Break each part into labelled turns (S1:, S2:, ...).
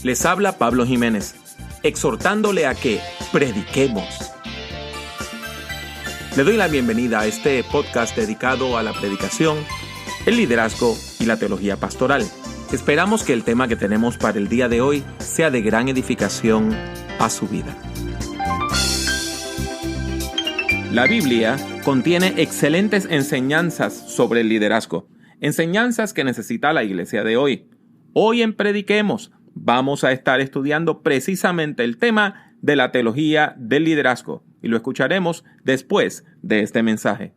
S1: Les habla Pablo Jiménez, exhortándole a que prediquemos. Le doy la bienvenida a este podcast dedicado a la predicación, el liderazgo y la teología pastoral. Esperamos que el tema que tenemos para el día de hoy sea de gran edificación a su vida. La Biblia contiene excelentes enseñanzas sobre el liderazgo, enseñanzas que necesita la iglesia de hoy. Hoy en Prediquemos vamos a estar estudiando precisamente el tema de la teología del liderazgo y lo escucharemos después de este mensaje.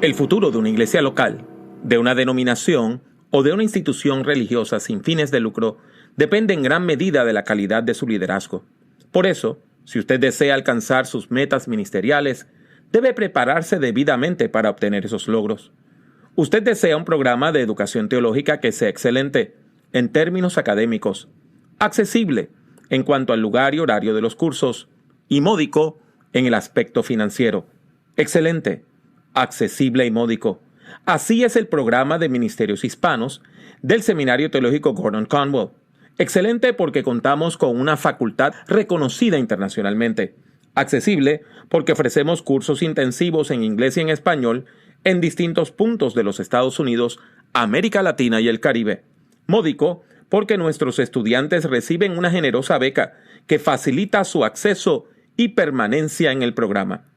S1: El futuro de una iglesia local, de una denominación o de una institución religiosa sin fines de lucro depende en gran medida de la calidad de su liderazgo. Por eso, si usted desea alcanzar sus metas ministeriales, debe prepararse debidamente para obtener esos logros. Usted desea un programa de educación teológica que sea excelente en términos académicos, accesible en cuanto al lugar y horario de los cursos y módico en el aspecto financiero. Excelente, accesible y módico. Así es el programa de Ministerios Hispanos del Seminario Teológico Gordon Conwell. Excelente porque contamos con una facultad reconocida internacionalmente. Accesible porque ofrecemos cursos intensivos en inglés y en español en distintos puntos de los Estados Unidos, América Latina y el Caribe. Módico porque nuestros estudiantes reciben una generosa beca que facilita su acceso y permanencia en el programa.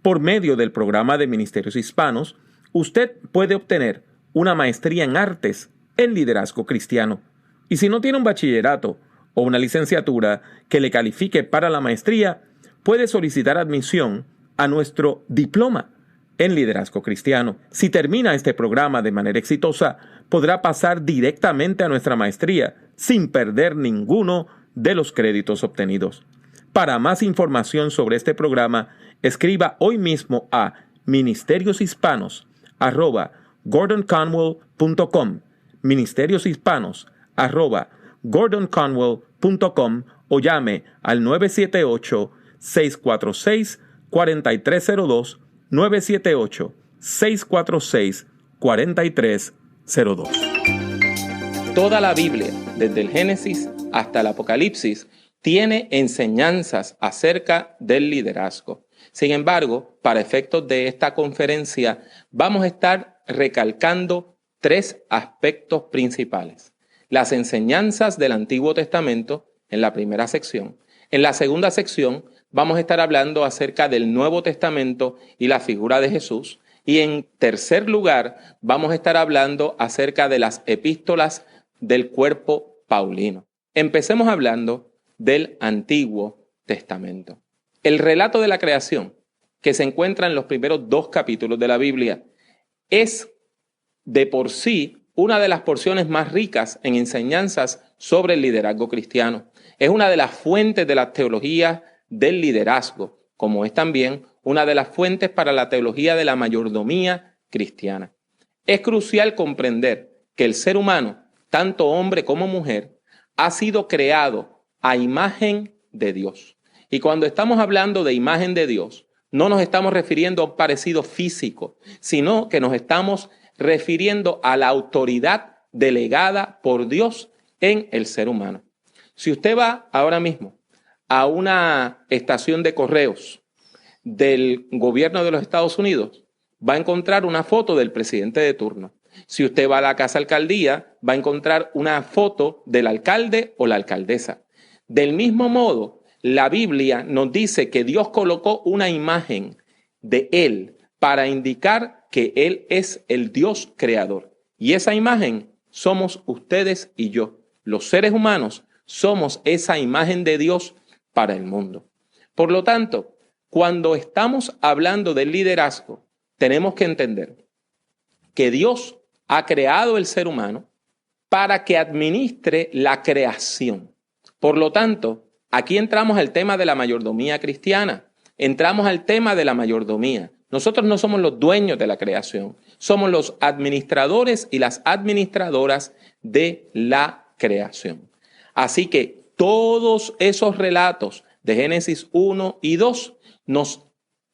S1: Por medio del programa de Ministerios Hispanos, usted puede obtener una maestría en artes en liderazgo cristiano. Y si no tiene un bachillerato o una licenciatura que le califique para la maestría, puede solicitar admisión a nuestro diploma en liderazgo cristiano. Si termina este programa de manera exitosa, podrá pasar directamente a nuestra maestría sin perder ninguno de los créditos obtenidos. Para más información sobre este programa, escriba hoy mismo a ministerioshispanos@gordonconwell.com, ministerioshispanos@gordonconwell.com o llame al 978-646-4302, 978-646-4302. Toda la Biblia, desde el Génesis hasta el Apocalipsis, tiene enseñanzas acerca del liderazgo. Sin embargo, para efectos de esta conferencia, vamos a estar recalcando tres aspectos principales. Las enseñanzas del Antiguo Testamento, en la primera sección. En la segunda sección, vamos a estar hablando acerca del Nuevo Testamento y la figura de Jesús. Y en tercer lugar, vamos a estar hablando acerca de las epístolas del cuerpo paulino. Empecemos hablando del Antiguo Testamento. El relato de la creación, que se encuentra en los primeros 2 capítulos de la Biblia, es de por sí una de las porciones más ricas en enseñanzas sobre el liderazgo cristiano. Es una de las fuentes de la teología del liderazgo, como es también una de las fuentes para la teología de la mayordomía cristiana. Es crucial comprender que el ser humano, tanto hombre como mujer, ha sido creado a imagen de Dios. Y cuando estamos hablando de imagen de Dios, no nos estamos refiriendo a un parecido físico, sino que nos estamos refiriendo a la autoridad delegada por Dios en el ser humano. Si usted va ahora mismo a una estación de correos del gobierno de los Estados Unidos, va a encontrar una foto del presidente de turno. Si usted va a la casa alcaldía, va a encontrar una foto del alcalde o la alcaldesa. Del mismo modo, la Biblia nos dice que Dios colocó una imagen de Él para indicar que Él es el Dios creador. Y esa imagen somos ustedes y yo. Los seres humanos somos esa imagen de Dios para el mundo. Por lo tanto, cuando estamos hablando del liderazgo, tenemos que entender que Dios ha creado el ser humano para que administre la creación. Por lo tanto, aquí entramos al tema de la mayordomía cristiana. Entramos al tema de la mayordomía. Nosotros no somos los dueños de la creación, somos los administradores y las administradoras de la creación. Así que todos esos relatos de Génesis 1 y 2 nos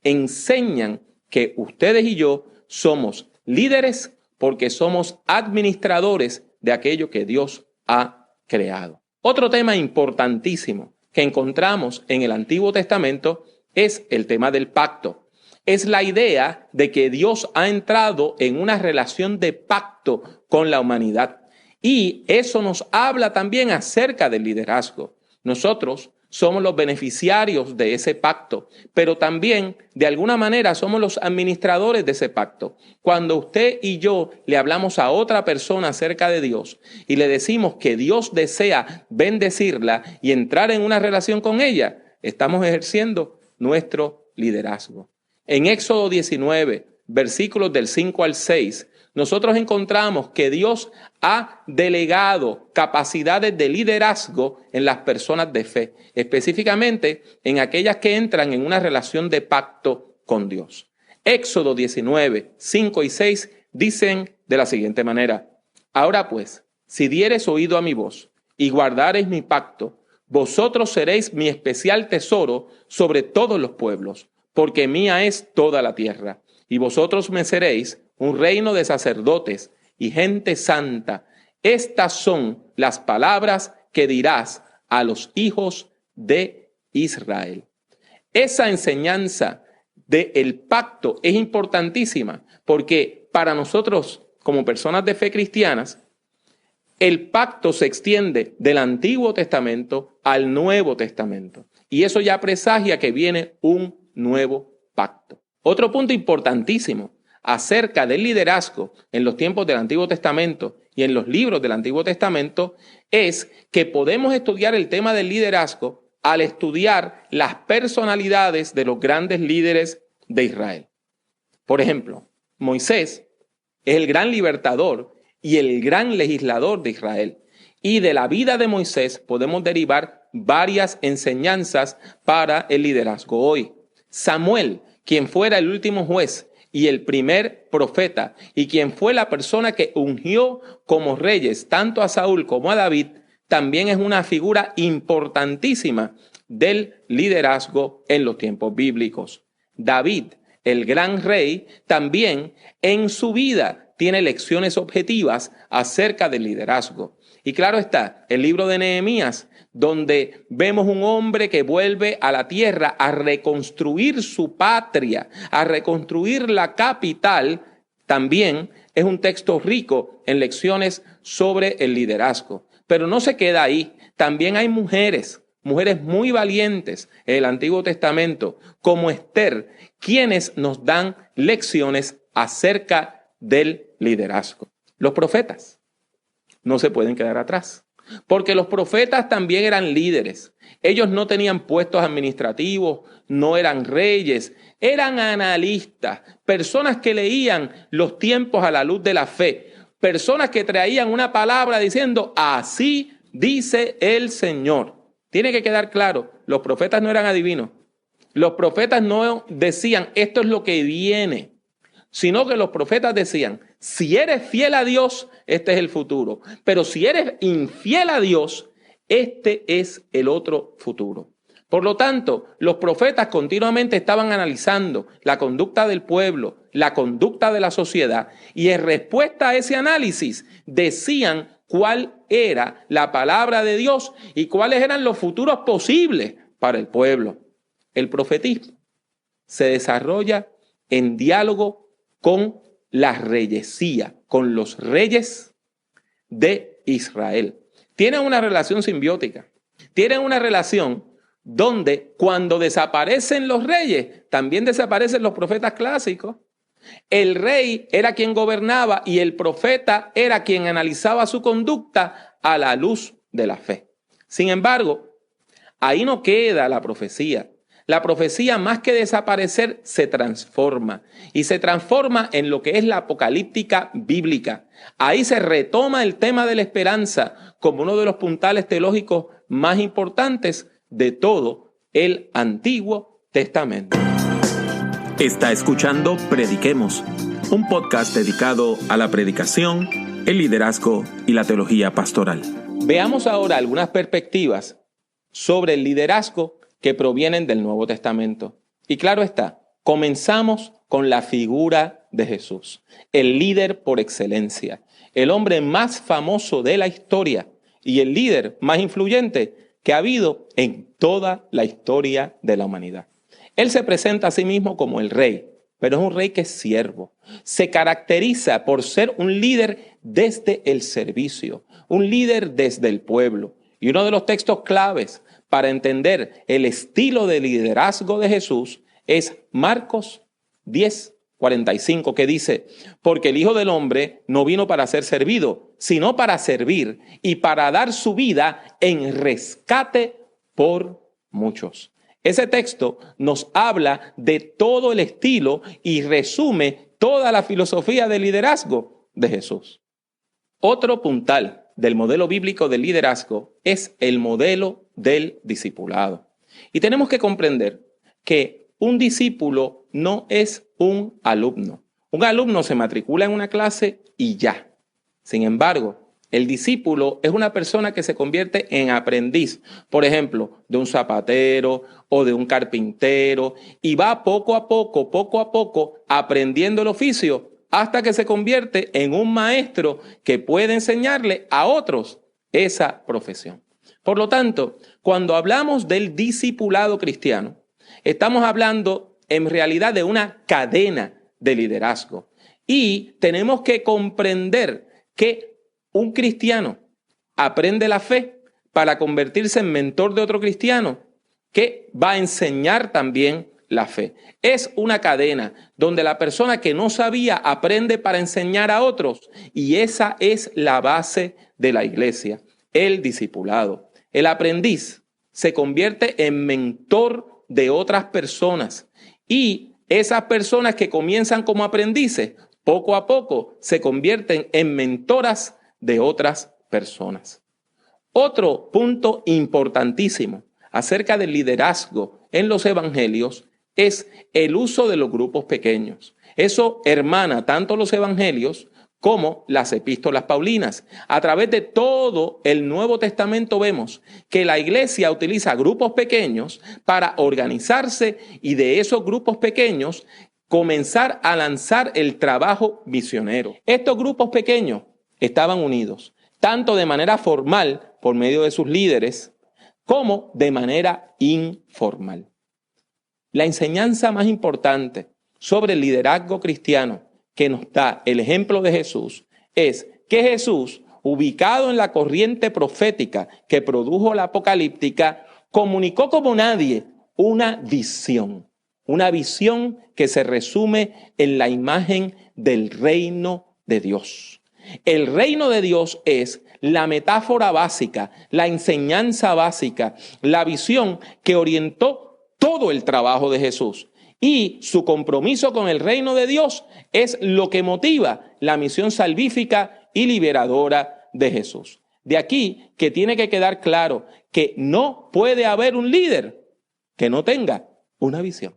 S1: enseñan que ustedes y yo somos líderes porque somos administradores de aquello que Dios ha creado. Otro tema importantísimo que encontramos en el Antiguo Testamento es el tema del pacto. Es la idea de que Dios ha entrado en una relación de pacto con la humanidad. Y eso nos habla también acerca del liderazgo. Nosotros somos los beneficiarios de ese pacto, pero también de alguna manera somos los administradores de ese pacto. Cuando usted y yo le hablamos a otra persona acerca de Dios y le decimos que Dios desea bendecirla y entrar en una relación con ella, estamos ejerciendo nuestro liderazgo. En Éxodo 19, versículos del 5 al 6, nosotros encontramos que Dios ha delegado capacidades de liderazgo en las personas de fe, específicamente en aquellas que entran en una relación de pacto con Dios. Éxodo 19, 5 y 6 dicen de la siguiente manera: Ahora pues, si diereis oído a mi voz y guardareis mi pacto, vosotros seréis mi especial tesoro sobre todos los pueblos, porque mía es toda la tierra, y vosotros me seréis un reino de sacerdotes y gente santa. Estas son las palabras que dirás a los hijos de Israel. Esa enseñanza del pacto es importantísima porque para nosotros, como personas de fe cristianas, el pacto se extiende del Antiguo Testamento al Nuevo Testamento. Y eso ya presagia que viene un nuevo pacto. Otro punto importantísimo acerca del liderazgo en los tiempos del Antiguo Testamento y en los libros del Antiguo Testamento es que podemos estudiar el tema del liderazgo al estudiar las personalidades de los grandes líderes de Israel. Por ejemplo, Moisés es el gran libertador y el gran legislador de Israel. Y de la vida de Moisés podemos derivar varias enseñanzas para el liderazgo hoy. Samuel, quien fuera el último juez y el primer profeta, y quien fue la persona que ungió como reyes tanto a Saúl como a David, también es una figura importantísima del liderazgo en los tiempos bíblicos. David, el gran rey, también en su vida tiene lecciones objetivas acerca del liderazgo. Y claro está, el libro de Nehemías, donde vemos un hombre que vuelve a la tierra a reconstruir su patria, a reconstruir la capital, también es un texto rico en lecciones sobre el liderazgo. Pero no se queda ahí, también hay mujeres muy valientes en el Antiguo Testamento, como Esther, quienes nos dan lecciones acerca del liderazgo. Los profetas no se pueden quedar atrás, porque los profetas también eran líderes. Ellos no tenían puestos administrativos, no eran reyes, eran analistas, personas que leían los tiempos a la luz de la fe, personas que traían una palabra diciendo, así dice el Señor. Tiene que quedar claro, los profetas no eran adivinos. Los profetas no decían, esto es lo que viene, sino que los profetas decían, si eres fiel a Dios, este es el futuro. Pero si eres infiel a Dios, este es el otro futuro. Por lo tanto, los profetas continuamente estaban analizando la conducta del pueblo, la conducta de la sociedad, y en respuesta a ese análisis decían cuál era la palabra de Dios y cuáles eran los futuros posibles para el pueblo. El profetismo se desarrolla en diálogo con la reyesía, con los reyes de Israel. Tienen una relación simbiótica. Tienen una relación donde cuando desaparecen los reyes, también desaparecen los profetas clásicos. El rey era quien gobernaba y el profeta era quien analizaba su conducta a la luz de la fe. Sin embargo, ahí no queda la profecía. La profecía, más que desaparecer, se transforma. Y se transforma en lo que es la apocalíptica bíblica. Ahí se retoma el tema de la esperanza como uno de los puntales teológicos más importantes de todo el Antiguo Testamento.
S2: Está escuchando Prediquemos, un podcast dedicado a la predicación, el liderazgo y la teología pastoral.
S1: Veamos ahora algunas perspectivas sobre el liderazgo que provienen del Nuevo Testamento. Y claro está, comenzamos con la figura de Jesús, el líder por excelencia, el hombre más famoso de la historia, y el líder más influyente que ha habido en toda la historia de la humanidad. Él se presenta a sí mismo como el rey, pero es un rey que es siervo. Se caracteriza por ser un líder desde el servicio, un líder desde el pueblo. Y uno de los textos claves para entender el estilo de liderazgo de Jesús es Marcos 10:45, que dice: porque el Hijo del Hombre no vino para ser servido, sino para servir y para dar su vida en rescate por muchos. Ese texto nos habla de todo el estilo y resume toda la filosofía de liderazgo de Jesús. Otro puntal del modelo bíblico de liderazgo es el modelo del discipulado. Y tenemos que comprender que un discípulo no es un alumno. Un alumno se matricula en una clase y ya. Sin embargo, el discípulo es una persona que se convierte en aprendiz, por ejemplo, de un zapatero o de un carpintero, y va poco a poco, aprendiendo el oficio hasta que se convierte en un maestro que puede enseñarle a otros esa profesión. Por lo tanto, cuando hablamos del discipulado cristiano, estamos hablando en realidad de una cadena de liderazgo, y tenemos que comprender que un cristiano aprende la fe para convertirse en mentor de otro cristiano que va a enseñar también la fe. Es una cadena donde la persona que no sabía aprende para enseñar a otros, y esa es la base de la iglesia, el discipulado. El aprendiz se convierte en mentor de otras personas, y esas personas que comienzan como aprendices, poco a poco se convierten en mentoras de otras personas. Otro punto importantísimo acerca del liderazgo en los evangelios es el uso de los grupos pequeños. Eso hermana tanto los evangelios como las epístolas paulinas. A través de todo el Nuevo Testamento vemos que la iglesia utiliza grupos pequeños para organizarse, y de esos grupos pequeños comenzar a lanzar el trabajo misionero. Estos grupos pequeños estaban unidos, tanto de manera formal por medio de sus líderes, como de manera informal. La enseñanza más importante sobre el liderazgo cristiano que nos da el ejemplo de Jesús es que Jesús, ubicado en la corriente profética que produjo la apocalíptica, comunicó como nadie una visión que se resume en la imagen del reino de Dios. El reino de Dios es la metáfora básica, la enseñanza básica, la visión que orientó todo el trabajo de Jesús. Y su compromiso con el reino de Dios es lo que motiva la misión salvífica y liberadora de Jesús. De aquí que tiene que quedar claro que no puede haber un líder que no tenga una visión.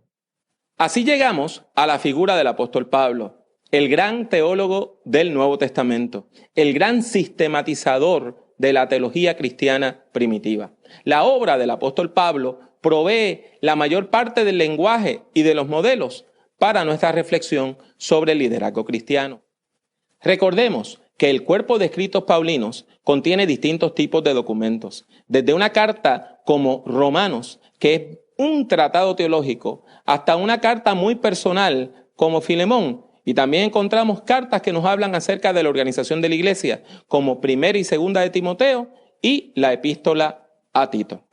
S1: Así llegamos a la figura del apóstol Pablo, el gran teólogo del Nuevo Testamento, el gran sistematizador de la teología cristiana primitiva. La obra del apóstol Pablo provee la mayor parte del lenguaje y de los modelos para nuestra reflexión sobre el liderazgo cristiano. Recordemos que el cuerpo de escritos paulinos contiene distintos tipos de documentos, desde una carta como Romanos, que es un tratado teológico, hasta una carta muy personal como Filemón. Y también encontramos cartas que nos hablan acerca de la organización de la iglesia, como Primera y Segunda de Timoteo y la epístola a Tito.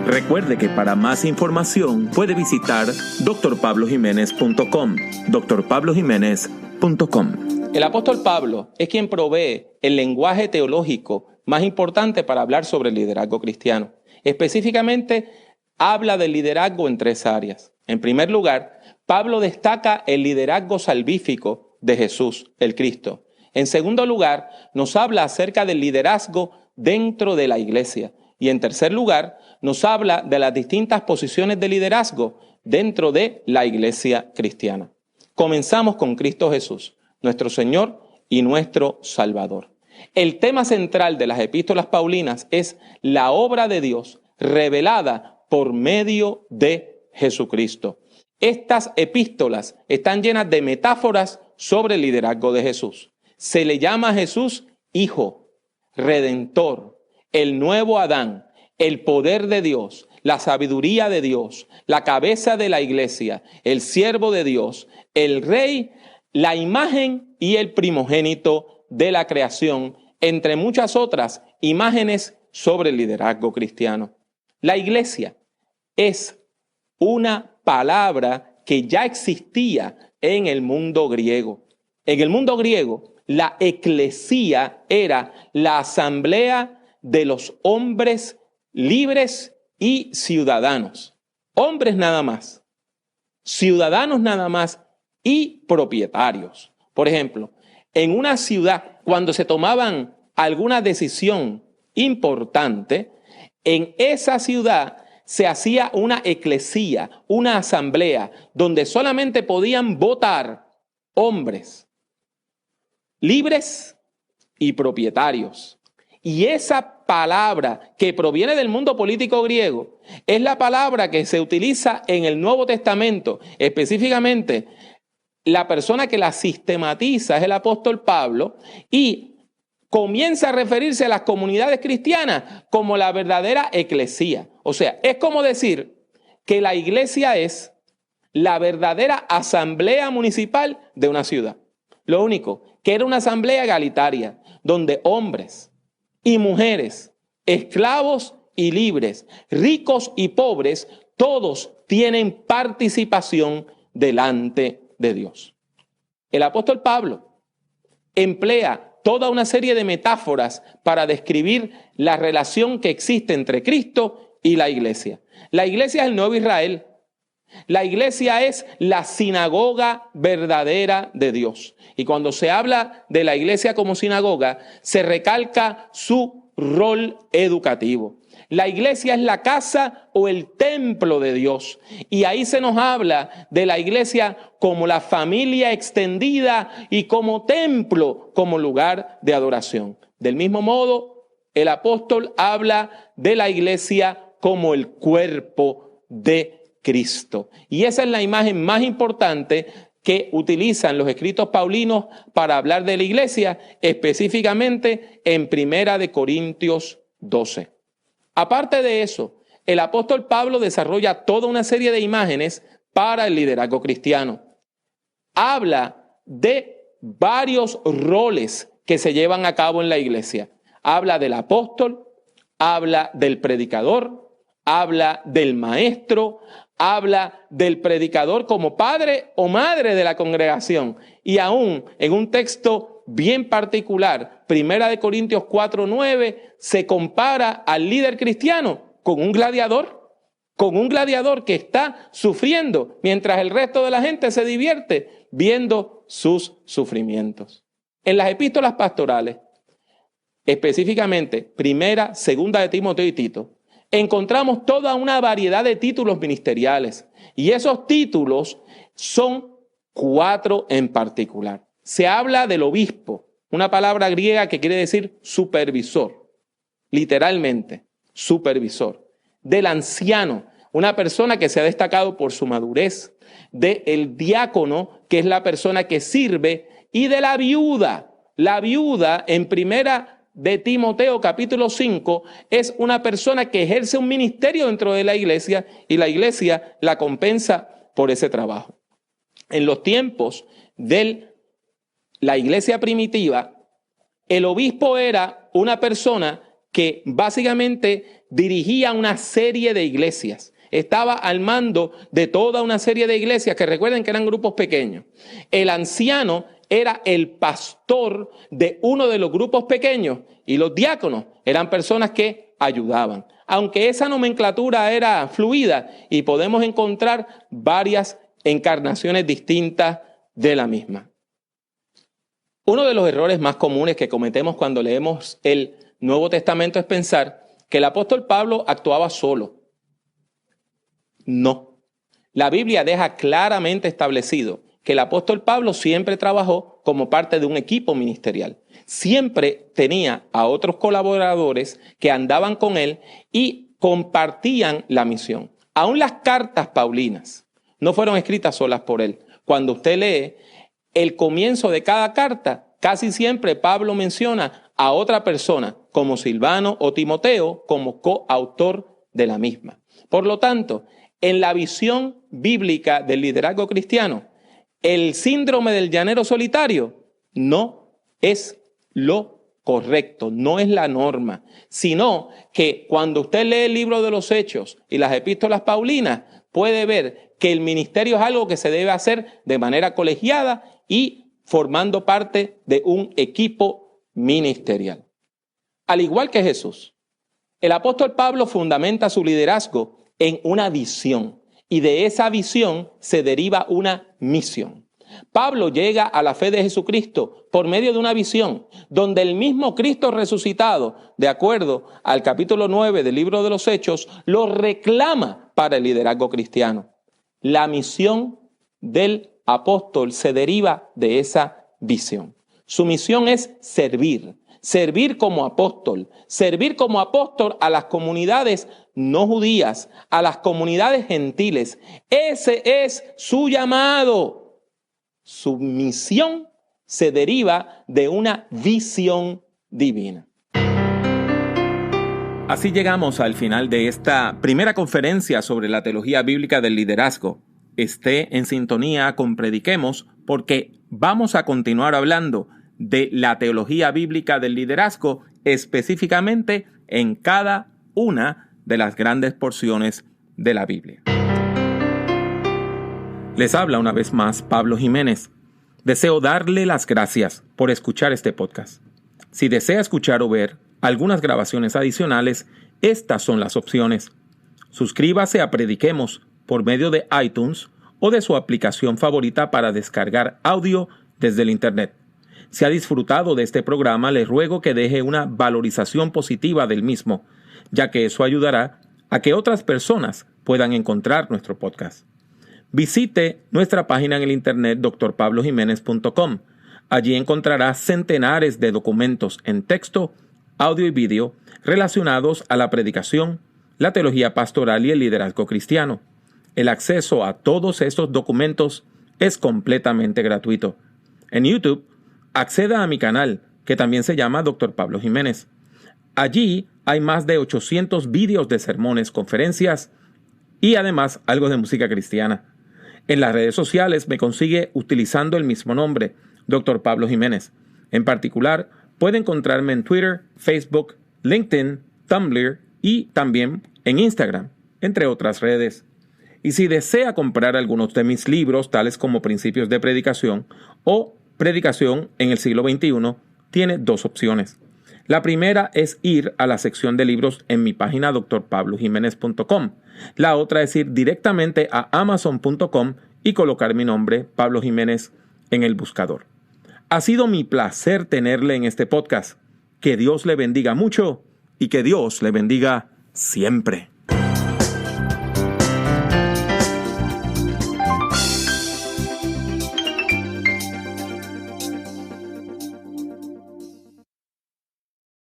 S2: Recuerde que para más información puede visitar drpablojimenez.com, drpablojimenez.com.
S1: El apóstol Pablo es quien provee el lenguaje teológico más importante para hablar sobre el liderazgo cristiano. Específicamente, habla del liderazgo en 3 áreas. En primer lugar, Pablo destaca el liderazgo salvífico de Jesús, el Cristo. En segundo lugar, nos habla acerca del liderazgo dentro de la iglesia. Y en tercer lugar, nos habla de las distintas posiciones de liderazgo dentro de la iglesia cristiana. Comenzamos con Cristo Jesús, nuestro Señor y nuestro Salvador. El tema central de las epístolas paulinas es la obra de Dios revelada por medio de Jesucristo. Estas epístolas están llenas de metáforas sobre el liderazgo de Jesús. Se le llama a Jesús Hijo. redentor, el nuevo Adán, el poder de Dios, la sabiduría de Dios, la cabeza de la iglesia, el siervo de Dios, el rey, la imagen y el primogénito de la creación, entre muchas otras imágenes sobre el liderazgo cristiano. La iglesia es una palabra que ya existía en el mundo griego. En el mundo griego, la eclesía era la asamblea de los hombres libres y ciudadanos. Hombres nada más, ciudadanos nada más y propietarios. Por ejemplo, en una ciudad, cuando se tomaban alguna decisión importante, en esa ciudad se hacía una eclesía, una asamblea, donde solamente podían votar hombres libres y propietarios. Y esa palabra que proviene del mundo político griego es la palabra que se utiliza en el Nuevo Testamento. Específicamente, la persona que la sistematiza es el apóstol Pablo y comienza a referirse a las comunidades cristianas como la verdadera eclesía. O sea, es como decir que la iglesia es la verdadera asamblea municipal de una ciudad. Lo único, que era una asamblea egalitaria, donde hombres y mujeres, esclavos y libres, ricos y pobres, todos tienen participación delante de Dios. El apóstol Pablo emplea toda una serie de metáforas para describir la relación que existe entre Cristo y la iglesia. La iglesia es el nuevo Israel. La iglesia es la sinagoga verdadera de Dios. Y cuando se habla de la iglesia como sinagoga, se recalca su rol educativo. La iglesia es la casa o el templo de Dios. Y ahí se nos habla de la iglesia como la familia extendida y como templo, como lugar de adoración. Del mismo modo, el apóstol habla de la iglesia como el cuerpo de Cristo. Y esa es la imagen más importante que utilizan los escritos paulinos para hablar de la iglesia, específicamente en 1 Corintios 12. Aparte de eso, el apóstol Pablo desarrolla toda una serie de imágenes para el liderazgo cristiano. Habla de varios roles que se llevan a cabo en la iglesia. Habla del apóstol, habla del predicador, habla del maestro, habla del predicador como padre o madre de la congregación. Y aún en un texto bien particular, 1 Corintios 4:9, se compara al líder cristiano con un gladiador que está sufriendo mientras el resto de la gente se divierte viendo sus sufrimientos. En las epístolas pastorales, específicamente 1, 2 de Timoteo y Tito, encontramos toda una variedad de títulos ministeriales y esos títulos son 4 en particular. Se habla del obispo, una palabra griega que quiere decir supervisor, literalmente, supervisor. Del anciano, una persona que se ha destacado por su madurez. Del diácono, que es la persona que sirve. Y de la viuda. La viuda, en 1 de Timoteo capítulo 5, es una persona que ejerce un ministerio dentro de la iglesia y la iglesia la compensa por ese trabajo. En los tiempos de la iglesia primitiva, el obispo era una persona que básicamente dirigía una serie de iglesias. Estaba al mando de toda una serie de iglesias que recuerden que eran grupos pequeños. El anciano era el pastor de uno de los grupos pequeños y los diáconos eran personas que ayudaban. Aunque esa nomenclatura era fluida y podemos encontrar varias encarnaciones distintas de la misma. Uno de los errores más comunes que cometemos cuando leemos el Nuevo Testamento es pensar que el apóstol Pablo actuaba solo. No. La Biblia deja claramente establecido que el apóstol Pablo siempre trabajó como parte de un equipo ministerial. Siempre tenía a otros colaboradores que andaban con él y compartían la misión. Aún las cartas paulinas no fueron escritas solas por él. Cuando usted lee el comienzo de cada carta, casi siempre Pablo menciona a otra persona como Silvano o Timoteo como coautor de la misma. Por lo tanto, en la visión bíblica del liderazgo cristiano, el síndrome del llanero solitario no es lo correcto, no es la norma, sino que cuando usted lee el libro de los Hechos y las epístolas paulinas, puede ver que el ministerio es algo que se debe hacer de manera colegiada y formando parte de un equipo ministerial. Al igual que Jesús, el apóstol Pablo fundamenta su liderazgo en una visión y de esa visión se deriva una misión. Pablo llega a la fe de Jesucristo por medio de una visión donde el mismo Cristo resucitado, de acuerdo al capítulo 9 del libro de los Hechos, lo reclama para el liderazgo cristiano. La misión del apóstol se deriva de esa visión. Su misión es servir como apóstol a las comunidades no judías, a las comunidades gentiles. Ese es su llamado. Su misión se deriva de una visión divina.
S2: Así llegamos al final de esta primera conferencia sobre la teología bíblica del liderazgo. Esté en sintonía con Prediquemos porque vamos a continuar hablando de la teología bíblica del liderazgo, específicamente en cada una de las grandes porciones de la Biblia. Les habla una vez más Pablo Jiménez. Deseo darle las gracias por escuchar este podcast. Si desea escuchar o ver algunas grabaciones adicionales, estas son las opciones. Suscríbase a Prediquemos por medio de iTunes o de su aplicación favorita para descargar audio desde el Internet. Si ha disfrutado de este programa, le ruego que deje una valorización positiva del mismo, ya que eso ayudará a que otras personas puedan encontrar nuestro podcast. Visite nuestra página en el internet drpablojimenez.com. Allí encontrará centenares de documentos en texto, audio y vídeo relacionados a la predicación, la teología pastoral y el liderazgo cristiano. El acceso a todos estos documentos es completamente gratuito. En YouTube, acceda a mi canal, que también se llama Dr. Pablo Jiménez. Allí hay más de 800 vídeos de sermones, conferencias y además algo de música cristiana. En las redes sociales me consigue utilizando el mismo nombre, Dr. Pablo Jiménez. En particular, puede encontrarme en Twitter, Facebook, LinkedIn, Tumblr y también en Instagram, entre otras redes. Y si desea comprar algunos de mis libros, tales como Principios de Predicación o Predicación en el siglo XXI, tiene dos opciones. La primera es ir a la sección de libros en mi página drpablojimenez.com. La otra es ir directamente a amazon.com y colocar mi nombre, Pablo Jiménez, en el buscador. Ha sido mi placer tenerle en este podcast. Que Dios le bendiga mucho y que Dios le bendiga siempre.